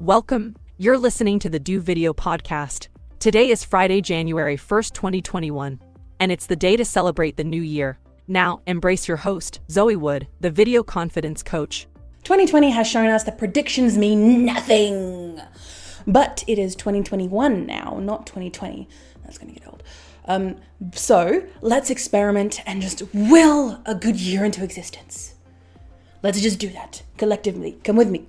Welcome. You're listening to the Do Video Podcast. Today is Friday, January 1st, 2021, and it's the day to celebrate the new year. Now, embrace your host, Zoe Wood, the video confidence coach. 2020 has shown us that predictions mean nothing. But it is 2021 now, not 2020. That's going to get old. So let's experiment and just will a good year into existence. Let's just do that collectively. Come with me.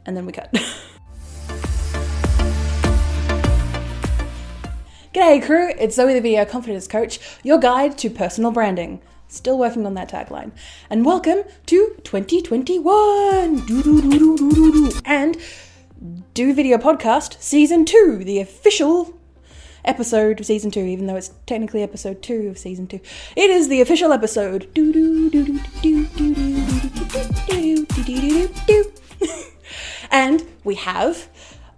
And then we cut. G'day crew, it's Zoe the Video Confidence Coach, your guide to personal branding. Still working on that tagline. And welcome to 2021! And Do Video Podcast Season 2, the official episode of Season 2, even though it's technically Episode 2 of Season 2. It is the official episode. And we have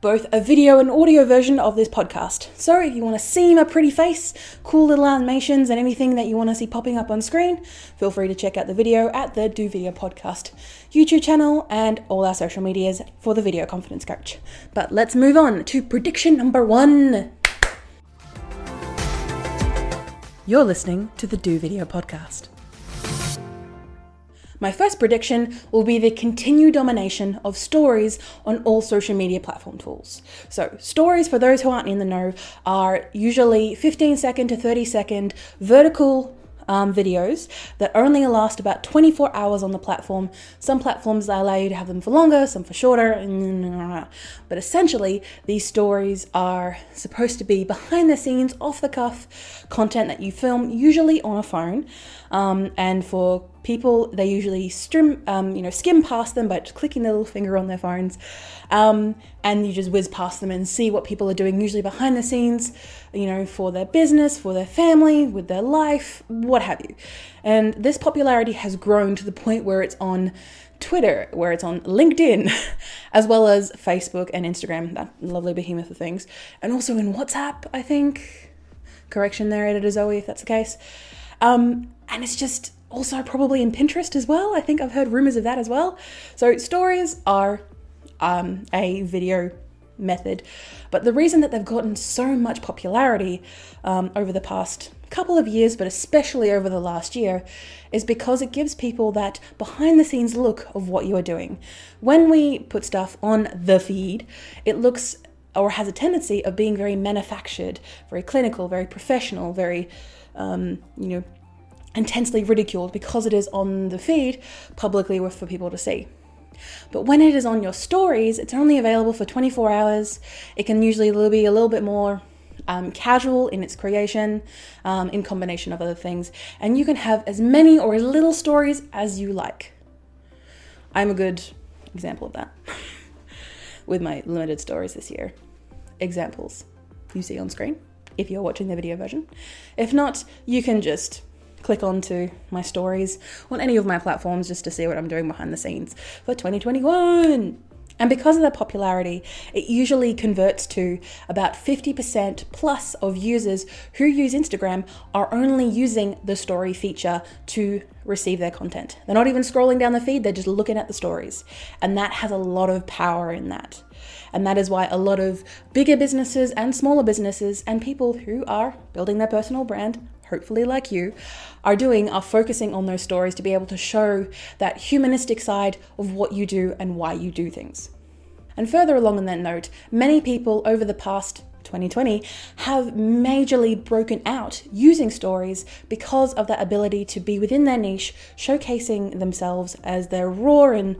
both a video and audio version of this podcast. So if you want to see my pretty face, cool little animations, and anything that you want to see popping up on screen, feel free to check out the video at the Do Video Podcast YouTube channel and all our social medias for the Video Confidence Coach. But let's move on to prediction number 1. You're listening to the Do Video Podcast. My first prediction will be the continued domination of stories on all social media platform tools. So stories, for those who aren't in the know, are usually 15-second to 30-second vertical videos that only last about 24 hours on the platform. Some platforms allow you to have them for longer, some for shorter, but essentially these stories are supposed to be behind the scenes, off the cuff content that you film, usually on a phone, and for people, they usually skim past them by just clicking their little finger on their phones, and you just whiz past them and see what people are doing, usually behind the scenes, for their business, for their family, with their life, what have you. And this popularity has grown to the point where it's on Twitter, where it's on LinkedIn, as well as Facebook and Instagram, that lovely behemoth of things, and also in WhatsApp, I think. Correction there, editor Zoe, if that's the case. And it's just also probably in Pinterest as well. I think I've heard rumors of that as well. So stories are a video method, but the reason that they've gotten so much popularity over the past couple of years, but especially over the last year, is because it gives people that behind the scenes look of what you are doing. When we put stuff on the feed, it looks or has a tendency of being very manufactured, very clinical, very professional, very intensely ridiculed because it is on the feed publicly for people to see. But when it is on your stories, it's only available for 24 hours. It can usually be a little bit more casual in its creation, in combination of other things, and you can have as many or as little stories as you like. I'm a good example of that with my limited stories this year. Examples you see on screen if you're watching the video version. If not, you can just click onto my stories on any of my platforms just to see what I'm doing behind the scenes for 2021. And because of their popularity, it usually converts to about 50% plus of users who use Instagram are only using the story feature to receive their content. They're not even scrolling down the feed, they're just looking at the stories. And that has a lot of power in that. And that is why a lot of bigger businesses and smaller businesses and people who are building their personal brand, hopefully like you, are focusing on those stories to be able to show that humanistic side of what you do and why you do things. And further along on that note, many people over the past 2020 have majorly broken out using stories because of that ability to be within their niche, showcasing themselves as their raw and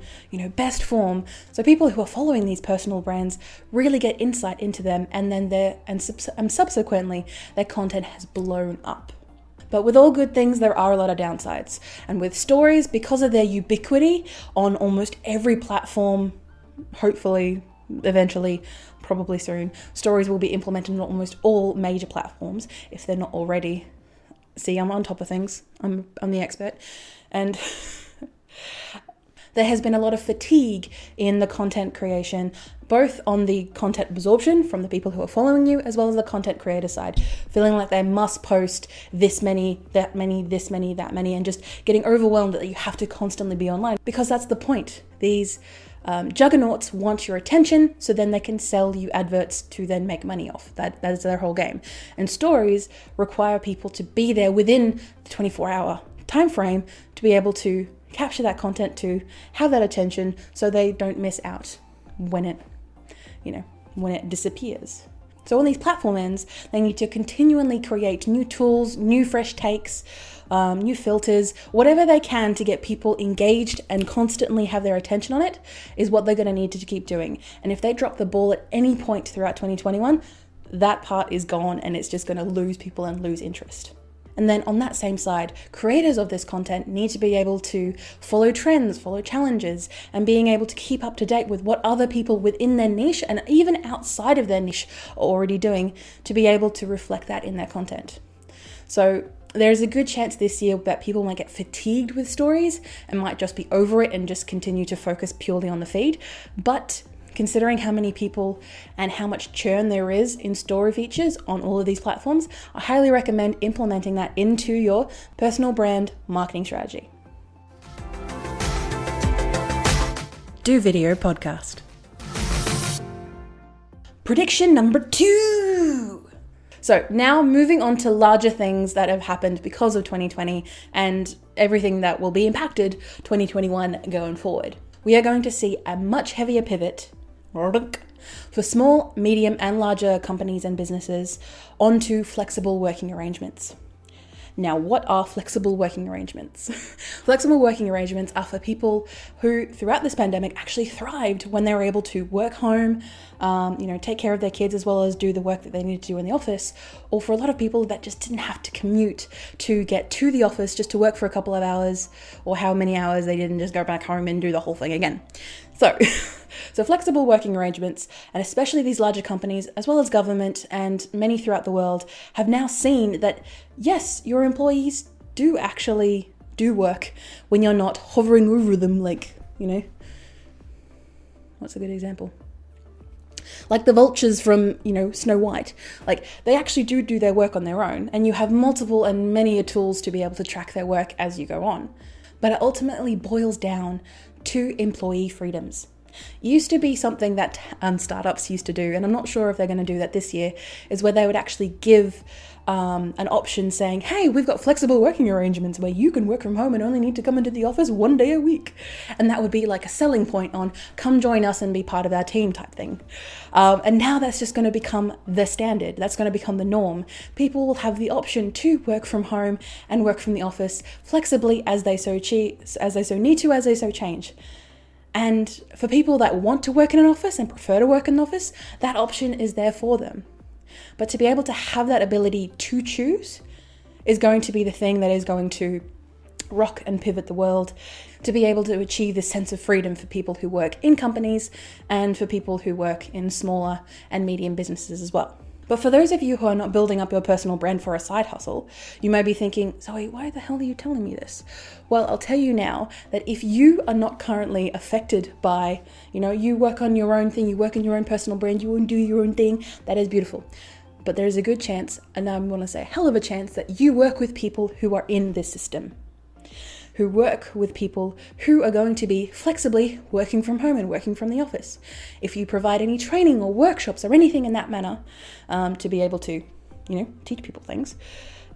best form. So people who are following these personal brands really get insight into them, and then subsequently their content has blown up. But with all good things, there are a lot of downsides. And with stories, because of their ubiquity on almost every platform, hopefully, eventually, probably soon, stories will be implemented on almost all major platforms, if they're not already. See, I'm on top of things. I'm the expert. And There has been a lot of fatigue in the content creation, both on the content absorption from the people who are following you, as well as the content creator side, feeling like they must post this many, that many, this many, that many, and just getting overwhelmed that you have to constantly be online, because that's the point. These juggernauts want your attention, so then they can sell you adverts to then make money off. That is their whole game. And stories require people to be there within the 24-hour time frame to be able to capture that content, to have that attention, so they don't miss out when it disappears. So on these platform ends, they need to continually create new tools, new fresh takes, new filters, whatever they can to get people engaged and constantly have their attention on it is what they're going to need to keep doing. And if they drop the ball at any point throughout 2021, that part is gone and it's just going to lose people and lose interest. And then on that same side, creators of this content need to be able to follow trends, follow challenges, and being able to keep up to date with what other people within their niche and even outside of their niche are already doing, to be able to reflect that in their content. So there's a good chance this year that people might get fatigued with stories and might just be over it and just continue to focus purely on the feed. But considering how many people and how much churn there is in story features on all of these platforms, I highly recommend implementing that into your personal brand marketing strategy. Do Video Podcast. Prediction number 2. So now moving on to larger things that have happened because of 2020 and everything that will be impacted 2021 going forward. We are going to see a much heavier pivot for small, medium, and larger companies and businesses onto flexible working arrangements. Now, what are flexible working arrangements? Flexible working arrangements are for people who, throughout this pandemic, actually thrived when they were able to work home, take care of their kids as well as do the work that they need to do in the office, or for a lot of people that just didn't have to commute to get to the office just to work for a couple of hours, or how many hours they didn't just go back home and do the whole thing again. So flexible working arrangements, and especially these larger companies, as well as government and many throughout the world, have now seen that, yes, your employees do actually do work when you're not hovering over them like, what's a good example? Like the vultures from, Snow White. Like, they actually do their work on their own, and you have multiple and many tools to be able to track their work as you go on. But it ultimately boils down to employee freedoms. Used to be something that startups used to do, and I'm not sure if they're going to do that this year, is where they would actually give an option saying, hey, we've got flexible working arrangements where you can work from home and only need to come into the office 1 day a week. And that would be like a selling point on come join us and be part of our team type thing. And now that's just going to become the standard. That's going to become the norm. People will have the option to work from home and work from the office flexibly as they so need to, as they so change. And for people that want to work in an office and prefer to work in an office, that option is there for them. But to be able to have that ability to choose is going to be the thing that is going to rock and pivot the world, to be able to achieve this sense of freedom for people who work in companies and for people who work in smaller and medium businesses as well. But for those of you who are not building up your personal brand for a side hustle, you may be thinking, Zoe, why the hell are you telling me this? Well, I'll tell you now that if you are not currently affected by, you work on your own thing, you work in your own personal brand, you do your own thing, that is beautiful. But there is a good chance, and I want to say a hell of a chance, that you work with people who are in this system, who work with people who are going to be flexibly working from home and working from the office. If you provide any training or workshops or anything in that manner to be able to, teach people things,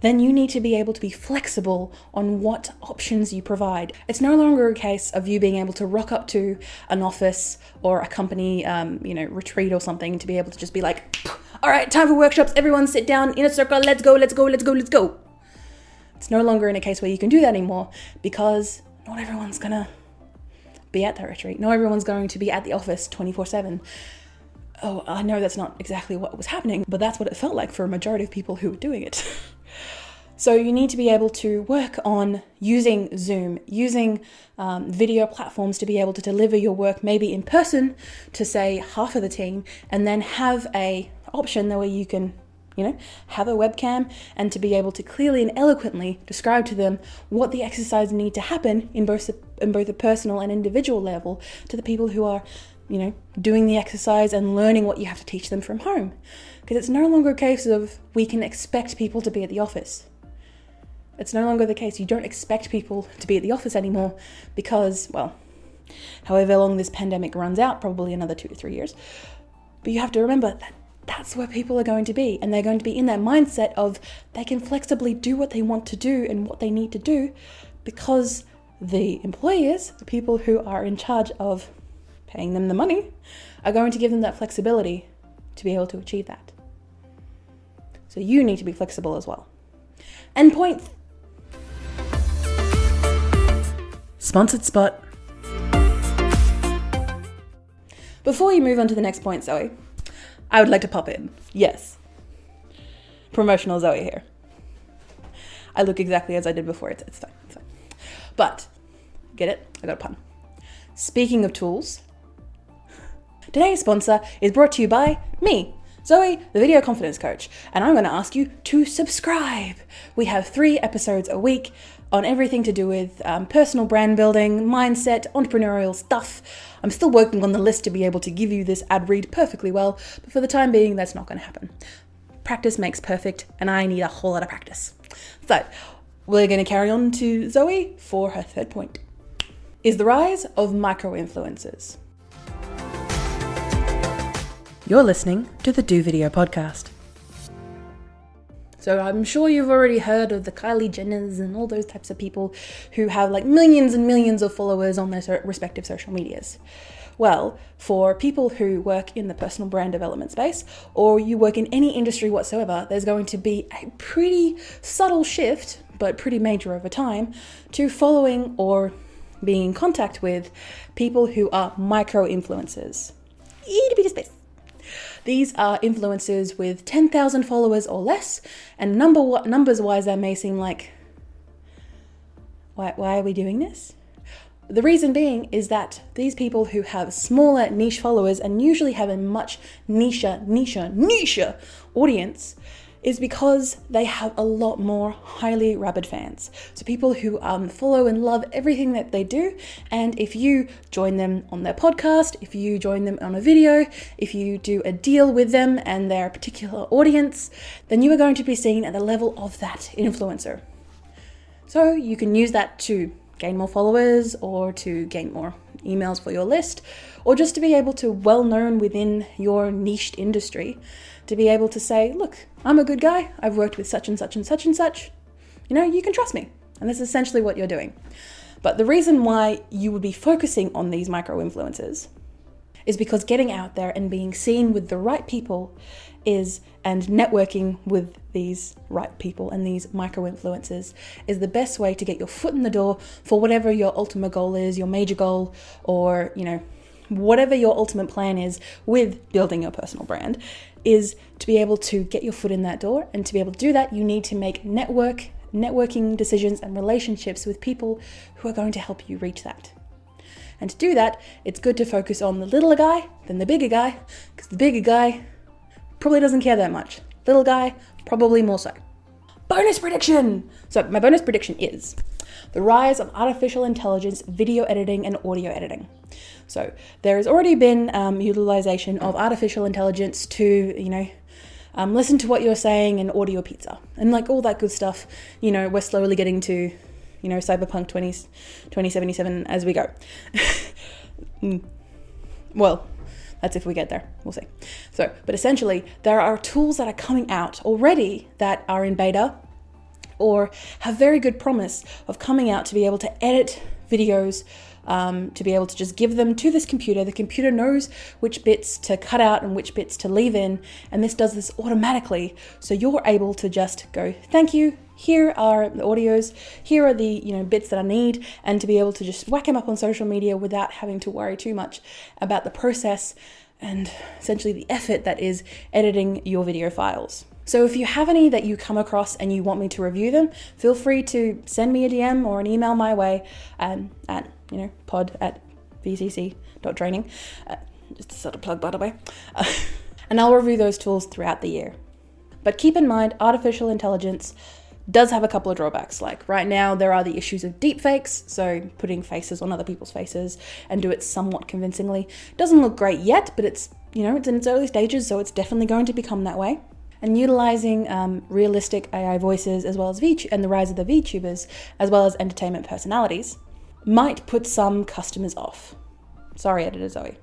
then you need to be able to be flexible on what options you provide. It's no longer a case of you being able to rock up to an office or a company, retreat or something to be able to just be like, all right, time for workshops, everyone sit down in a circle, let's go. It's no longer in a case where you can do that anymore, because not everyone's going to be at that retreat. Not everyone's going to be at the office 24/7. Oh, I know that's not exactly what was happening, but that's what it felt like for a majority of people who were doing it. So you need to be able to work on using Zoom, using video platforms to be able to deliver your work maybe in person to, say, half of the team, and then have a option where you can have a webcam and to be able to clearly and eloquently describe to them what the exercises need to happen in both a personal and individual level to the people who are, doing the exercise and learning what you have to teach them from home. Because it's no longer a case of we can expect people to be at the office. It's no longer the case. You don't expect people to be at the office anymore because, well, however long this pandemic runs out, probably another 2 to 3 years. But you have to remember that that's where people are going to be. And they're going to be in that mindset of they can flexibly do what they want to do and what they need to do because the employers, the people who are in charge of paying them the money, are going to give them that flexibility to be able to achieve that. So you need to be flexible as well. And point. Sponsored spot. Before you move on to the next point, Zoe, I would like to pop in. Yes. Promotional Zoe here. I look exactly as I did before. It's fine. But, get it? I got a pun. Speaking of tools, today's sponsor is brought to you by me, Zoe, the Video Confidence Coach, and I'm going to ask you to subscribe. We have 3 episodes a week on everything to do with personal brand building, mindset, entrepreneurial stuff. I'm still working on the list to be able to give you this ad read perfectly well, but for the time being, that's not going to happen. Practice makes perfect, and I need a whole lot of practice. So, we're going to carry on to Zoe for her third point, is the rise of micro-influencers. You're listening to the Do Video Podcast. So I'm sure you've already heard of the Kylie Jenners and all those types of people who have like millions and millions of followers on their respective social medias. Well, for people who work in the personal brand development space, or you work in any industry whatsoever, there's going to be a pretty subtle shift, but pretty major over time, to following or being in contact with people who are micro-influencers. Itty bitty space. These are influencers with 10,000 followers or less, and numbers-wise, that may seem like, why are we doing this? The reason being is that these people who have smaller niche followers and usually have a much niche audience is because they have a lot more highly rabid fans. So people who follow and love everything that they do, and if you join them on their podcast, if you join them on a video, if you do a deal with them and they're a particular audience, then you are going to be seen at the level of that influencer. So you can use that to gain more followers or to gain more emails for your list, or just to be able to well known within your niched industry, to be able to say, look, I'm a good guy, I've worked with such and such and such and such, you can trust me. And that's essentially what you're doing. But the reason why you would be focusing on these micro-influencers is because getting out there and being seen with the right people and networking with these right people and these micro-influencers is the best way to get your foot in the door for whatever your ultimate goal is, your major goal, or, whatever your ultimate plan is with building your personal brand, is to be able to get your foot in that door. And to be able to do that, you need to make networking decisions and relationships with people who are going to help you reach that. And to do that, it's good to focus on the littler guy than the bigger guy, because the bigger guy probably doesn't care that much. Little guy, probably more so. Bonus prediction! So my bonus prediction is the rise of artificial intelligence, video editing, and audio editing. So there has already been utilization of artificial intelligence to, listen to what you're saying and audio pizza and like all that good stuff. We're slowly getting to, Cyberpunk 2077 as we go. Well, that's if we get there. We'll see. So, but essentially, there are tools that are coming out already that are in beta or have very good promise of coming out to be able to edit videos, to be able to just give them to this computer. The computer knows which bits to cut out and which bits to leave in, and this does this automatically. So you're able to just go, thank you, here are the audios, here are the bits that I need, and to be able to just whack them up on social media without having to worry too much about the process and essentially the effort that is editing your video files. So if you have any that you come across and you want me to review them, feel free to send me a DM or an email my way at pod@vcc.training. Just a sort of plug, by the way. And I'll review those tools throughout the year. But keep in mind, artificial intelligence does have a couple of drawbacks. Like right now, there are the issues of deepfakes, so putting faces on other people's faces and do it somewhat convincingly. Doesn't look great yet, but it's in its early stages, so it's definitely going to become that way. And utilizing realistic AI voices as well as and the rise of the VTubers, as well as entertainment personalities, might put some customers off. Sorry, editor Zoe.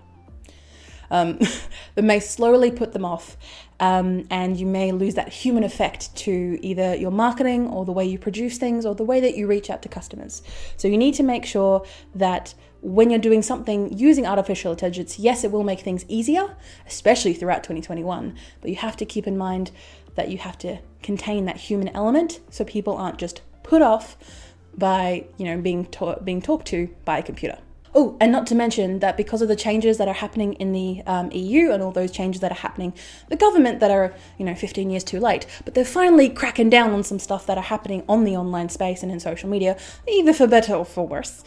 That may slowly put them off, and you may lose that human effect to either your marketing or the way you produce things or the way that you reach out to customers. So you need to make sure that when you're doing something using artificial intelligence, yes, it will make things easier, especially throughout 2021, but you have to keep in mind that you have to contain that human element so people aren't just put off by, being talked to by a computer. Oh, and not to mention that because of the changes that are happening in the EU and all those changes that are happening, the government that are, 15 years too late, but they're finally cracking down on some stuff that are happening on the online space and in social media, either for better or for worse.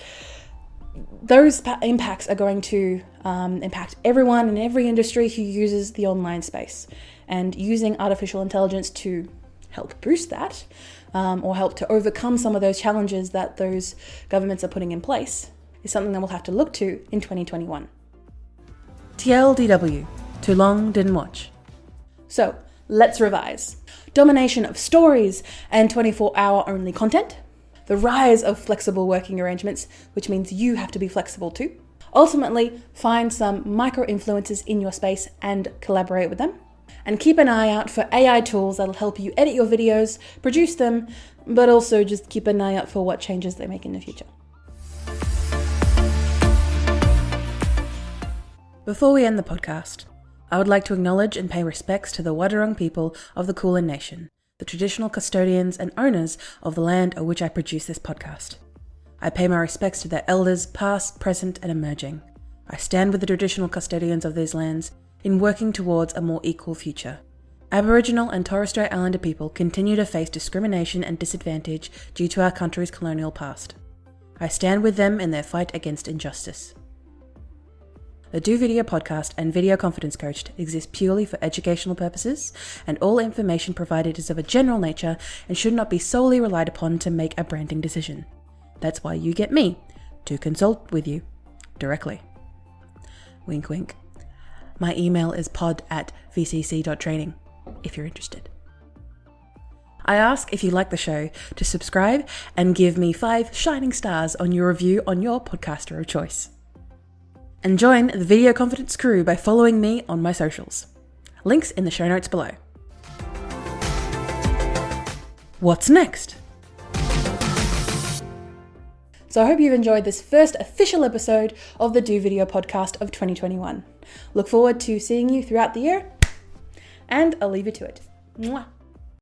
Those impacts are going to impact everyone in every industry who uses the online space. And using artificial intelligence to help boost that, or help to overcome some of those challenges that those governments are putting in place, is something that we'll have to look to in 2021. TLDW, too long, didn't watch. So, let's revise. Domination of stories and 24-hour only content. The rise of flexible working arrangements, which means you have to be flexible too. Ultimately, find some micro-influencers in your space and collaborate with them. And keep an eye out for AI tools that'll help you edit your videos, produce them, but also just keep an eye out for what changes they make in the future. Before we end the podcast, I would like to acknowledge and pay respects to the Wadawurrung people of the Kulin Nation, the traditional custodians and owners of the land on which I produce this podcast. I pay my respects to their elders, past, present, and emerging. I stand with the traditional custodians of these lands in working towards a more equal future. Aboriginal and Torres Strait Islander people continue to face discrimination and disadvantage due to our country's colonial past. I stand with them in their fight against injustice. The Do Video Podcast and Video Confidence Coach exist purely for educational purposes, and all information provided is of a general nature and should not be solely relied upon to make a branding decision. That's why you get me to consult with you directly. Wink, wink. My email is pod@vcc.training if you're interested. I ask if you like the show to subscribe and give me 5 shining stars on your review on your podcaster of choice. And join the Video Confidence crew by following me on my socials. Links in the show notes below. What's next? So I hope you've enjoyed this first official episode of the Do Video Podcast of 2021. Look forward to seeing you throughout the year, and I'll leave you to it. Mwah.